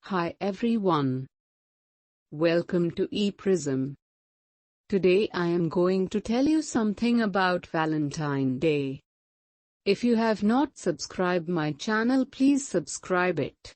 Hi everyone. Welcome to ePrism. Today I am going to tell you something about Valentine Day. If you have not subscribed my channel, please subscribe it.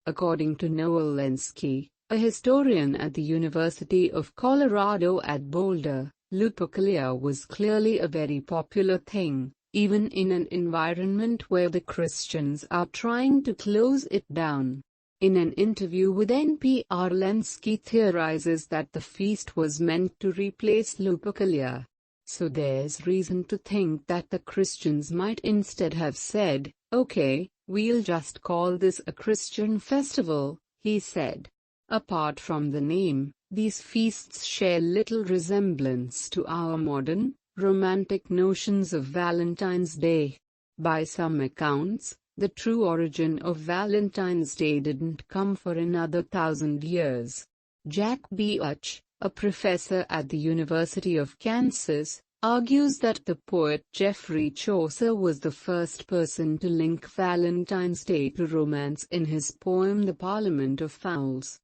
According to Noel Lenski, a historian at the University of Colorado at Boulder, Lupercalia was clearly a very popular thing, even in an environment where the Christians are trying to close it down. In an interview with NPR, Lenski theorizes that the feast was meant to replace Lupercalia. So there's reason to think that the Christians might instead have said, "Okay, we'll just call this a Christian festival," he said. Apart from the name, these feasts share little resemblance to our modern, romantic notions of Valentine's Day. By some accounts, the true origin of Valentine's Day didn't come for another 1,000 years. Jack Beach, a professor at the University of Kansas, argues that the poet Geoffrey Chaucer was the first person to link Valentine's Day to romance in his poem The Parliament of Fowls.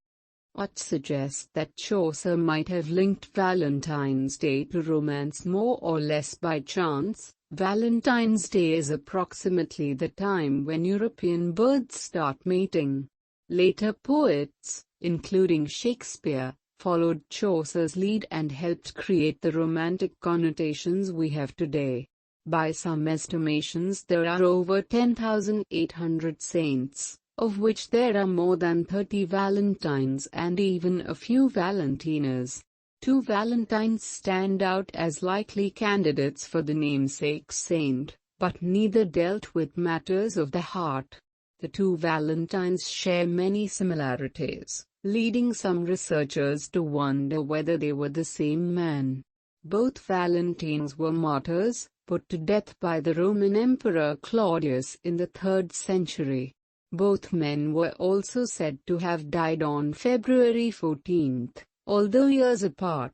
What suggests that Chaucer might have linked Valentine's Day to romance more or less by chance. Valentine's Day is approximately the time when European birds start mating. Later poets, including Shakespeare, followed Chaucer's lead and helped create the romantic connotations we have today. By some estimations, there are over 10,800 saints, of which there are more than 30 Valentines and even a few Valentinas. Two Valentines stand out as likely candidates for the namesake saint, but neither dealt with matters of the heart. The two Valentines share many similarities, leading some researchers to wonder whether they were the same man. Both Valentines were martyrs, put to death by the Roman Emperor Claudius in the 3rd century. Both men were also said to have died on February 14, although years apart.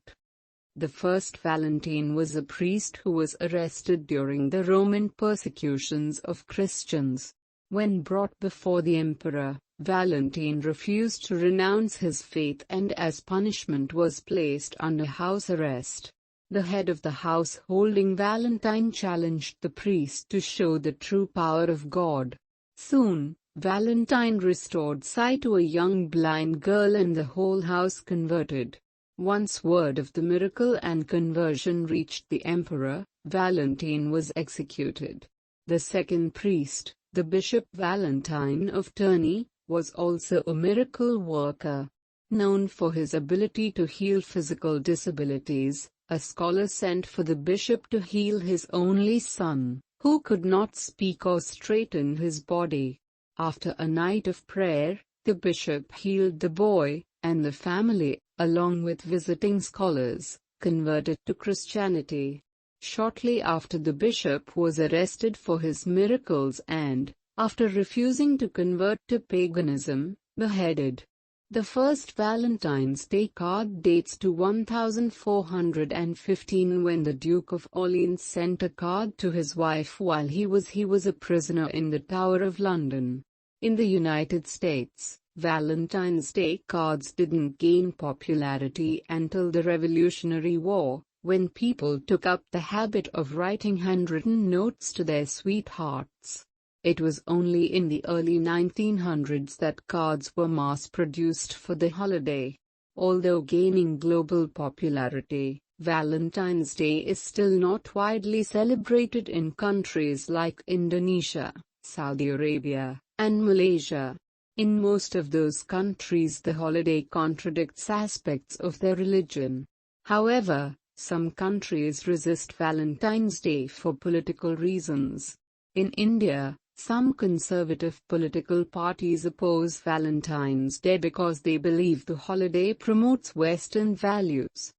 The first Valentine was a priest who was arrested during the Roman persecutions of Christians. When brought before the emperor, Valentine refused to renounce his faith and as punishment was placed under house arrest. The head of the householding Valentine challenged the priest to show the true power of God. Soon, Valentine restored sight to a young blind girl and the whole house converted. Once word of the miracle and conversion reached the emperor, Valentine was executed. The second priest, the Bishop Valentine of Terni, was also a miracle worker. Known for his ability to heal physical disabilities, a scholar sent for the bishop to heal his only son, who could not speak or straighten his body. After a night of prayer, the bishop healed the boy, and the family, along with visiting scholars, converted to Christianity. Shortly after, the bishop was arrested for his miracles and, after refusing to convert to paganism, beheaded. The first Valentine's Day card dates to 1415 when the Duke of Orleans sent a card to his wife while he was a prisoner in the Tower of London. In the United States, Valentine's Day cards didn't gain popularity until the Revolutionary War, when people took up the habit of writing handwritten notes to their sweethearts. It was only in the early 1900s that cards were mass-produced for the holiday. Although gaining global popularity, Valentine's Day is still not widely celebrated in countries like Indonesia, Saudi Arabia, and Malaysia. In most of those countries, the holiday contradicts aspects of their religion. However, some countries resist Valentine's Day for political reasons. In India, some conservative political parties oppose Valentine's Day because they believe the holiday promotes Western values.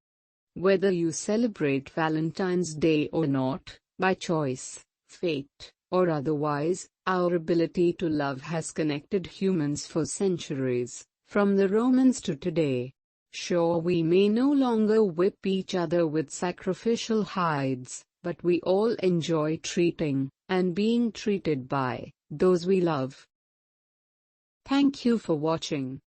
Whether you celebrate Valentine's Day or not, by choice, fate, or otherwise, our ability to love has connected humans for centuries, from the Romans to today. Sure, we may no longer whip each other with sacrificial hides, but we all enjoy treating, and being treated by, those we love. Thank you for watching.